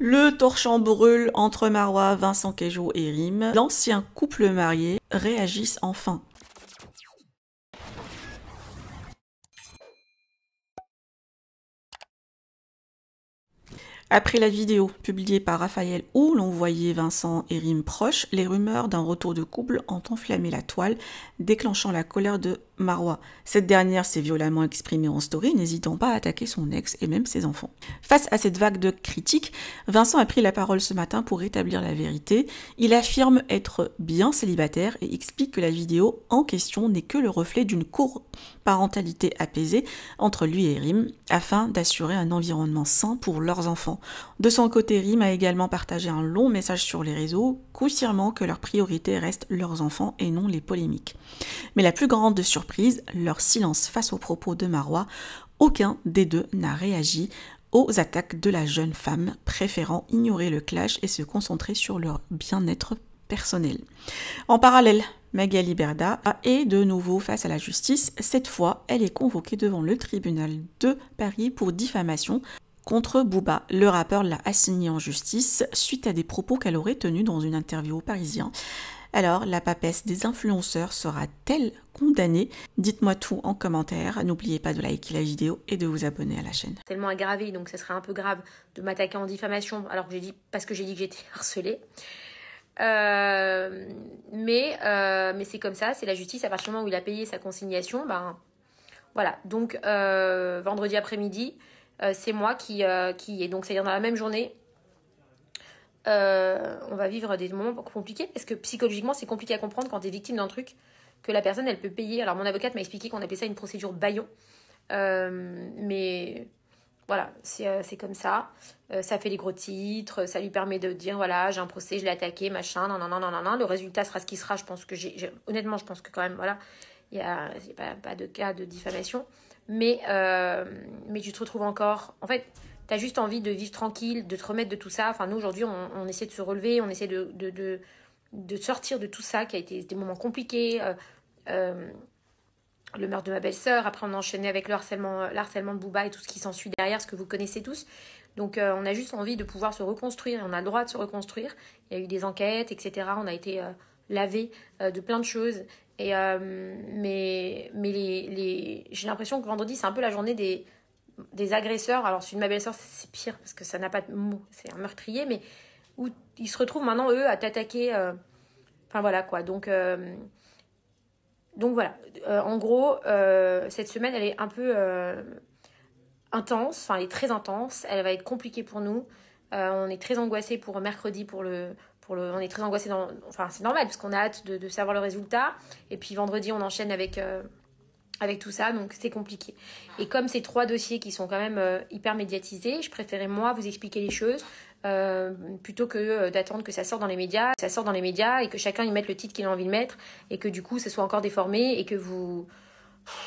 Le torchon brûle entre Marwa, Vincent Cageot et Rim. L'ancien couple marié réagissent enfin. Après la vidéo publiée par Raphaël où l'on voyait Vincent et Rim proches, les rumeurs d'un retour de couple ont enflammé la toile, déclenchant la colère de Marwa. Cette dernière s'est violemment exprimée en story, n'hésitant pas à attaquer son ex et même ses enfants. Face à cette vague de critiques, Vincent a pris la parole ce matin pour rétablir la vérité. Il affirme être bien célibataire et explique que la vidéo en question n'est que le reflet d'une coparentalité apaisée entre lui et Rim, afin d'assurer un environnement sain pour leurs enfants. De son côté, Rim a également partagé un long message sur les réseaux, confirmant que leur priorité reste leurs enfants et non les polémiques. Mais la plus grande surprise, leur silence face aux propos de Marwa, aucun des deux n'a réagi aux attaques de la jeune femme, préférant ignorer le clash et se concentrer sur leur bien-être personnel. En parallèle, Magali Berda est de nouveau face à la justice. Cette fois, elle est convoquée devant le tribunal de Paris pour diffamation contre Booba. Le rappeur l'a assignée en justice suite à des propos qu'elle aurait tenus dans une interview au Parisien. Alors, la papesse des influenceurs sera-t-elle condamnée? Dites-moi tout en commentaire. N'oubliez pas de liker la vidéo et de vous abonner à la chaîne. Tellement aggravé, donc ça serait un peu grave de m'attaquer en diffamation alors que parce que j'ai dit que j'étais harcelée. Mais c'est comme ça, c'est la justice. À partir du moment où il a payé sa consignation, ben voilà. Donc vendredi après-midi, c'est moi qui est donc, c'est-à-dire dans la même journée. On va vivre des moments compliqués parce que psychologiquement c'est compliqué à comprendre quand tu es victime d'un truc que la personne elle peut payer. Alors mon avocate m'a expliqué qu'on appelait ça une procédure bâillon, mais voilà, c'est comme ça. Ça fait les gros titres, ça lui permet de dire voilà, j'ai un procès, je l'ai attaqué, machin, non. Le résultat sera ce qui sera. Je pense que honnêtement, je pense que quand même, voilà, il y a pas de cas de diffamation, mais tu te retrouves encore. En fait, t'as juste envie de vivre tranquille, de te remettre de tout ça. Enfin, nous aujourd'hui, on essaie de se relever, on essaie de sortir de tout ça qui a été des moments compliqués. Le meurtre de ma belle-sœur, après on a enchaîné avec le harcèlement de Booba et tout ce qui s'ensuit derrière, ce que vous connaissez tous. Donc on a juste envie de pouvoir se reconstruire, et on a le droit de se reconstruire. Il y a eu des enquêtes, etc. On a été lavé de plein de choses. Et, mais j'ai l'impression que vendredi, c'est un peu la journée des agresseurs. Alors celui de ma belle-sœur, c'est pire, parce que ça n'a pas de mots, c'est un meurtrier, mais où ils se retrouvent maintenant, eux, à t'attaquer. Enfin voilà quoi, donc voilà, en gros, cette semaine, elle est un peu intense, enfin elle est très intense, elle va être compliquée pour nous. On est très angoissés pour mercredi, on est très angoissés, enfin c'est normal parce qu'on a hâte de savoir le résultat. Et puis vendredi, on enchaîne avec tout ça, donc c'est compliqué. Et comme ces 3 dossiers qui sont quand même hyper médiatisés, je préférais moi vous expliquer les choses plutôt que d'attendre que ça sorte dans les médias. Ça sort dans les médias et que chacun y mette le titre qu'il a envie de mettre et que du coup ce soit encore déformé et que vous...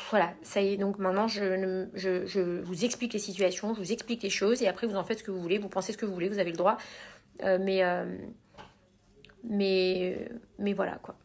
Voilà, ça y est, donc maintenant je vous explique les situations, je vous explique les choses et après vous en faites ce que vous voulez, vous pensez ce que vous voulez, vous avez le droit. Mais voilà quoi.